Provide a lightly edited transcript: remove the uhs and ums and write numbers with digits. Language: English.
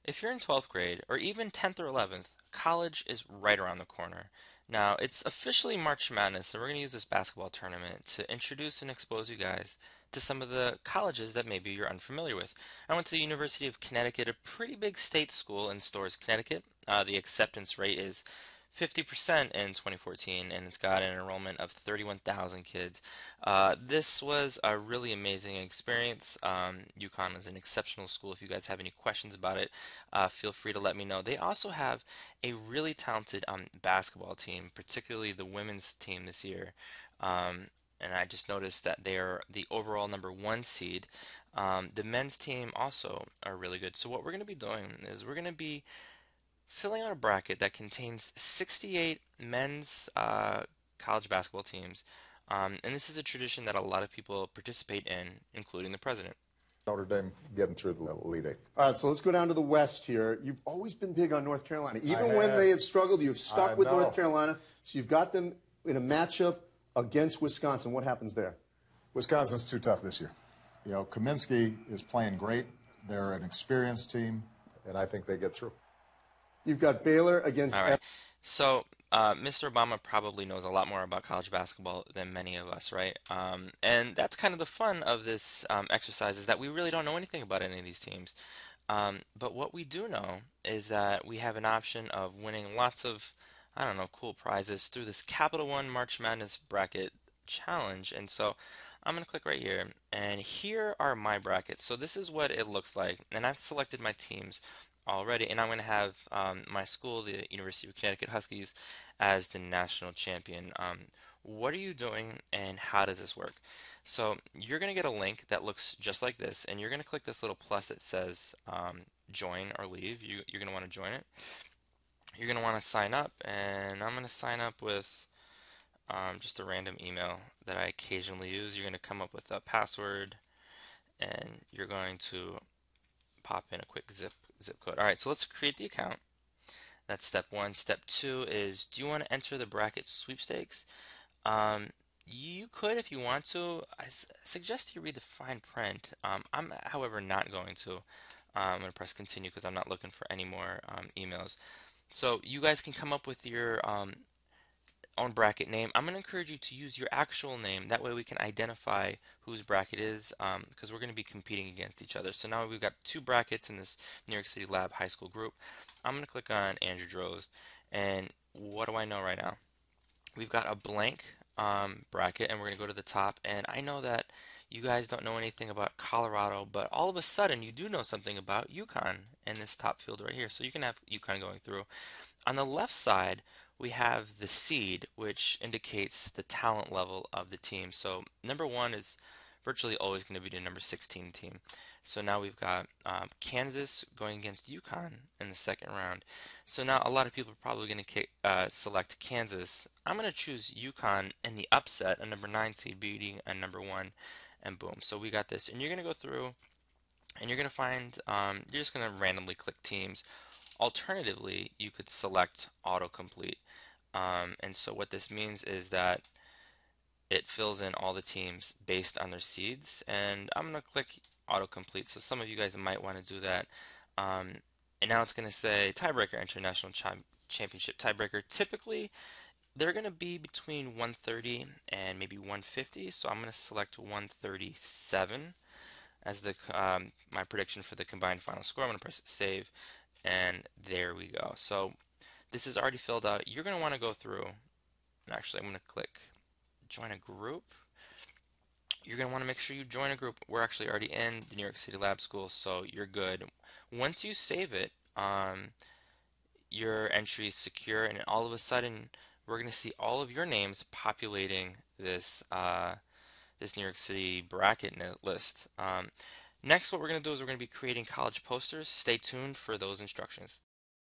If you're in 12th grade or even 10th or 11th, college is right around the corner. Now, it's officially March Madness, so we're going to use this basketball tournament to introduce and expose you guys to some of the colleges that maybe you're unfamiliar with. I went to the University of Connecticut, a pretty big state school in Storrs, Connecticut. The acceptance rate is 50% in 2014, and it's got an enrollment of 31,000 kids. This was a really amazing experience. UConn is an exceptional school. If you guys have any questions about it, feel free to let me know. They also have a really talented basketball team, particularly the women's team this year. And I just noticed that they're the overall number 1 seed. The men's team also are really good. So what we're going to be doing is we're going to be filling out a bracket that contains 68 men's college basketball teams. And this is a tradition that a lot of people participate in, including the president. Notre Dame getting through the Elite Eight. All right, so let's go down to the West here. You've always been big on North Carolina. Even when have. they have struggled, you've I stuck with know. North Carolina. So you've got them in a matchup against Wisconsin. What happens there? Wisconsin's too tough this year. You know, Kaminsky is playing great. They're an experienced team, and I think they get through. You've got Baylor against. All right. So, Mr. Obama probably knows a lot more about college basketball than many of us, right? And that's kind of the fun of this exercise is that we really don't know anything about any of these teams. But what we do know is that we have an option of winning lots of, I don't know, cool prizes through this Capital One March Madness bracket challenge. And so I'm going to click right here, and here are my brackets. So this is what it looks like, and I've selected my teams already, and I'm going to have my school, the University of Connecticut Huskies, as the national champion. What are you doing, and how does this work? So you're going to get a link that looks just like this, and you're going to click this little plus that says join or leave. You're going to want to join it. You're going to want to sign up, and I'm going to sign up with just a random email that I occasionally use. You're going to come up with a password, and you're going to pop in a quick zip code. All right, so let's create the account. That's step one. Step two is, do you want to enter the bracket sweepstakes? You could if you want to. I suggest you read the fine print. I'm, however, not going to. I'm going to press continue because I'm not looking for any more emails. So you guys can come up with your own bracket name. I'm going to encourage you to use your actual name. That way we can identify whose bracket is because we're going to be competing against each other. So now we've got 2 brackets in this New York City Lab high school group. I'm going to click on Andrew Drozd, and what do I know right now? We've got a blank bracket, and we're going to go to the top, and I know that you guys don't know anything about Colorado, but all of a sudden you do know something about UConn in this top field right here. So you can have UConn going through. On the left side, we have the seed, which indicates the talent level of the team. So number 1 is virtually always going to be the number 16 team. So now we've got Kansas going against UConn in the second round. So now a lot of people are probably going to select Kansas. I'm going to choose UConn in the upset, a number 9 seed beating a number 1, and boom. So we got this. And you're going to go through and you're going to find, you're just going to randomly click teams. Alternatively, you could select autocomplete. And so what this means is that it fills in all the teams based on their seeds. And I'm going to click autocomplete. So some of you guys might want to do that. And now it's going to say tiebreaker international championship tiebreaker. Typically, they're going to be between 130 and maybe 150. So I'm going to select 137 as the my prediction for the combined final score. I'm going to press save, and there we go. So this is already filled out. You're going to want to go through, and actually I'm going to click join a group. You're going to want to make sure you join a group. We're actually already in the New York City Lab School, so you're good. Once you save it, your entry is secure, and all of a sudden we're going to see all of your names populating this New York City bracket list. Next, what we're going to do is we're going to be creating college posters. Stay tuned for those instructions.